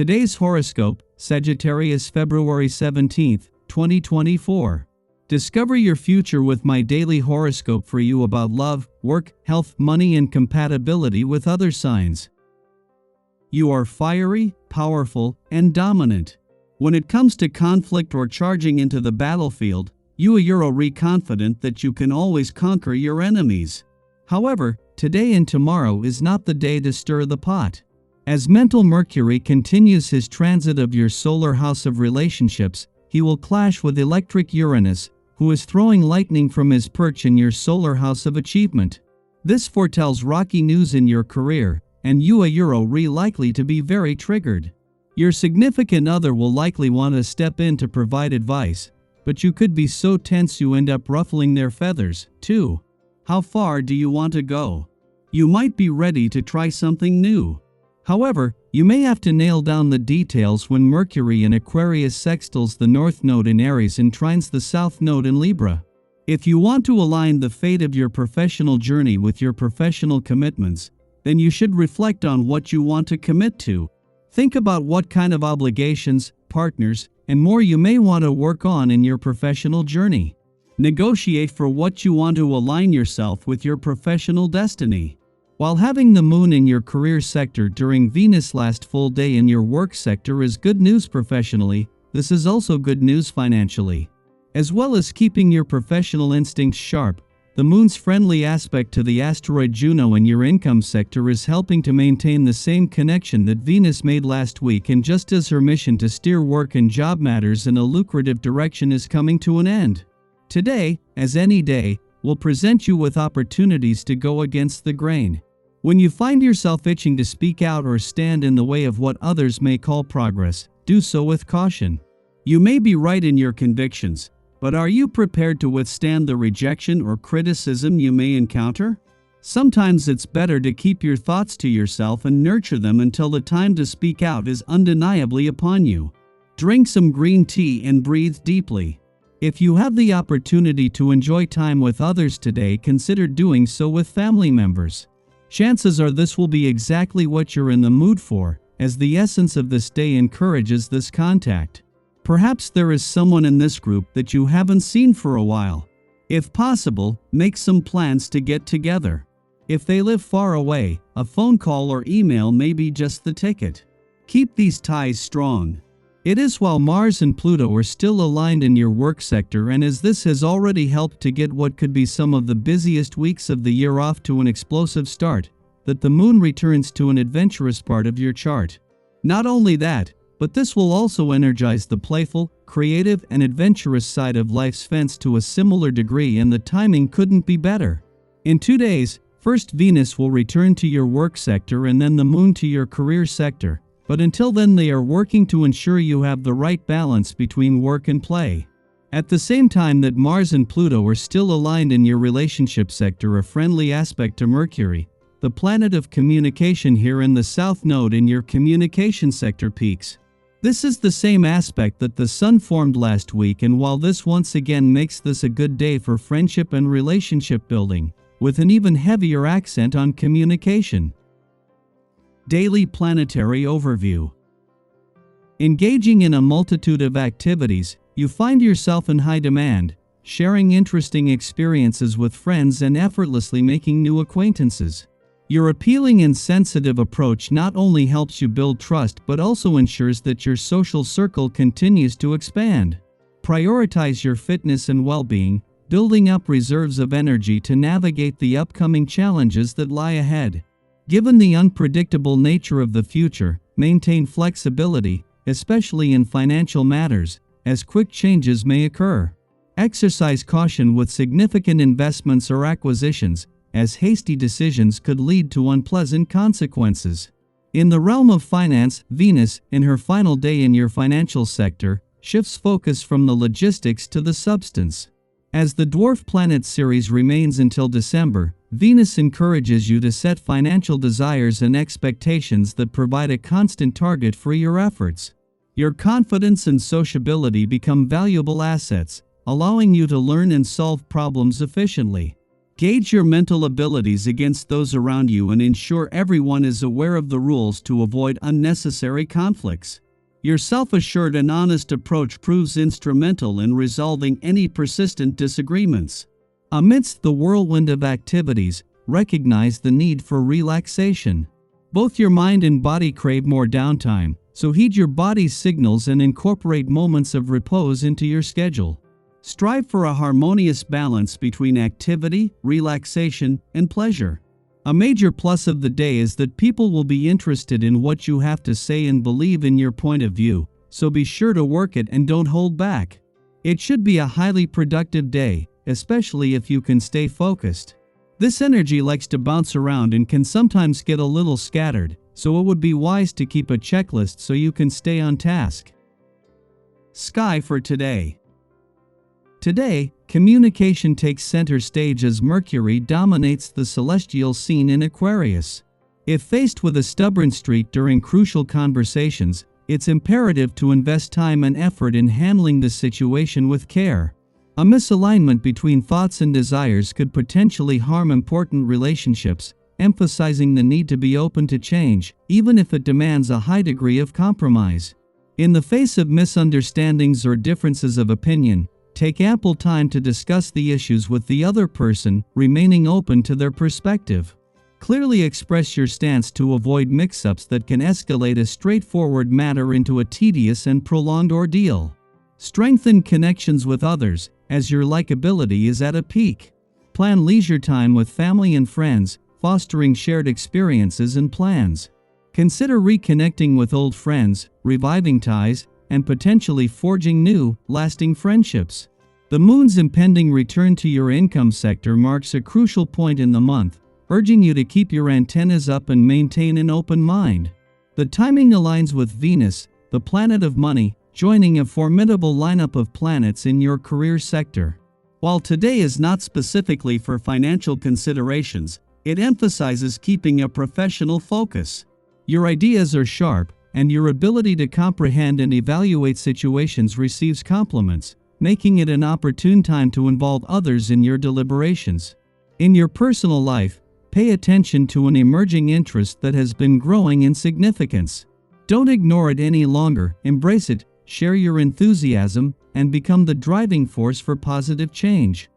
Today's horoscope, Sagittarius February 17, 2024. Discover your future with my daily horoscope for you about love, work, health, money, and compatibility with other signs. You are fiery, powerful, and dominant. When it comes to conflict or charging into the battlefield, you're confident that you can always conquer your enemies. However, today and tomorrow is not the day to stir the pot. As mental Mercury continues his transit of your solar house of relationships, he will clash with electric Uranus, who is throwing lightning from his perch in your solar house of achievement. This foretells rocky news in your career, and you're likely to be very triggered. Your significant other will likely want to step in to provide advice, but you could be so tense you end up ruffling their feathers, too. How far do you want to go? You might be ready to try something new. However, you may have to nail down the details when Mercury in Aquarius sextiles the North Node in Aries and trines the South Node in Libra. If you want to align the fate of your professional journey with your professional commitments, then you should reflect on what you want to commit to. Think about what kind of obligations, partners, and more you may want to work on in your professional journey. Negotiate for what you want to align yourself with your professional destiny. While having the moon in your career sector during Venus' last full day in your work sector is good news professionally, this is also good news financially. As well as keeping your professional instincts sharp, the moon's friendly aspect to the asteroid Juno in your income sector is helping to maintain the same connection that Venus made last week, and just as her mission to steer work and job matters in a lucrative direction is coming to an end. Today, as any day, will present you with opportunities to go against the grain. When you find yourself itching to speak out or stand in the way of what others may call progress, do so with caution. You may be right in your convictions, but are you prepared to withstand the rejection or criticism you may encounter? Sometimes it's better to keep your thoughts to yourself and nurture them until the time to speak out is undeniably upon you. Drink some green tea and breathe deeply. If you have the opportunity to enjoy time with others today, consider doing so with family members. Chances are this will be exactly what you're in the mood for, as the essence of this day encourages this contact. Perhaps there is someone in this group that you haven't seen for a while. If possible, make some plans to get together. If they live far away, a phone call or email may be just the ticket. Keep these ties strong. It is while Mars and Pluto are still aligned in your work sector, and as this has already helped to get what could be some of the busiest weeks of the year off to an explosive start, that the moon returns to an adventurous part of your chart. Not only that, but this will also energize the playful, creative, and adventurous side of life's fence to a similar degree, and the timing couldn't be better. In 2 days, first Venus will return to your work sector and then the moon to your career sector. But until then, they are working to ensure you have the right balance between work and play. At the same time that Mars and Pluto are still aligned in your relationship sector, a friendly aspect to Mercury, the planet of communication here in the South Node in your communication sector peaks. This is the same aspect that the Sun formed last week, and while this once again makes this a good day for friendship and relationship building, with an even heavier accent on communication. Daily Planetary Overview. Engaging in a multitude of activities, you find yourself in high demand, sharing interesting experiences with friends and effortlessly making new acquaintances. Your appealing and sensitive approach not only helps you build trust but also ensures that your social circle continues to expand. Prioritize your fitness and well-being, building up reserves of energy to navigate the upcoming challenges that lie ahead. Given the unpredictable nature of the future, maintain flexibility, especially in financial matters, as quick changes may occur. Exercise caution with significant investments or acquisitions, as hasty decisions could lead to unpleasant consequences. In the realm of finance, Venus, in her final day in your financial sector, shifts focus from the logistics to the substance. As the dwarf planet series remains until December, Venus encourages you to set financial desires and expectations that provide a constant target for your efforts. Your confidence and sociability become valuable assets, allowing you to learn and solve problems efficiently. Gauge your mental abilities against those around you and ensure everyone is aware of the rules to avoid unnecessary conflicts. Your self-assured and honest approach proves instrumental in resolving any persistent disagreements. Amidst the whirlwind of activities, recognize the need for relaxation. Both your mind and body crave more downtime, so heed your body's signals and incorporate moments of repose into your schedule. Strive for a harmonious balance between activity, relaxation, and pleasure. A major plus of the day is that people will be interested in what you have to say and believe in your point of view, so be sure to work it and don't hold back. It should be a highly productive day, especially if you can stay focused. This energy likes to bounce around and can sometimes get a little scattered, so it would be wise to keep a checklist so you can stay on task. Sky for today. Today, communication takes center stage as Mercury dominates the celestial scene in Aquarius. If faced with a stubborn streak during crucial conversations, it's imperative to invest time and effort in handling the situation with care. A misalignment between thoughts and desires could potentially harm important relationships, emphasizing the need to be open to change, even if it demands a high degree of compromise. In the face of misunderstandings or differences of opinion, take ample time to discuss the issues with the other person, remaining open to their perspective. Clearly express your stance to avoid mix-ups that can escalate a straightforward matter into a tedious and prolonged ordeal. Strengthen connections with others, as your likability is at a peak. Plan leisure time with family and friends, fostering shared experiences and plans. Consider reconnecting with old friends, reviving ties, and potentially forging new, lasting friendships. The moon's impending return to your income sector marks a crucial point in the month, urging you to keep your antennas up and maintain an open mind. The timing aligns with Venus, the planet of money, joining a formidable lineup of planets in your career sector. While today is not specifically for financial considerations, it emphasizes keeping a professional focus. Your ideas are sharp, and your ability to comprehend and evaluate situations receives compliments, making it an opportune time to involve others in your deliberations. In your personal life, pay attention to an emerging interest that has been growing in significance. Don't ignore it any longer, embrace it, share your enthusiasm, and become the driving force for positive change.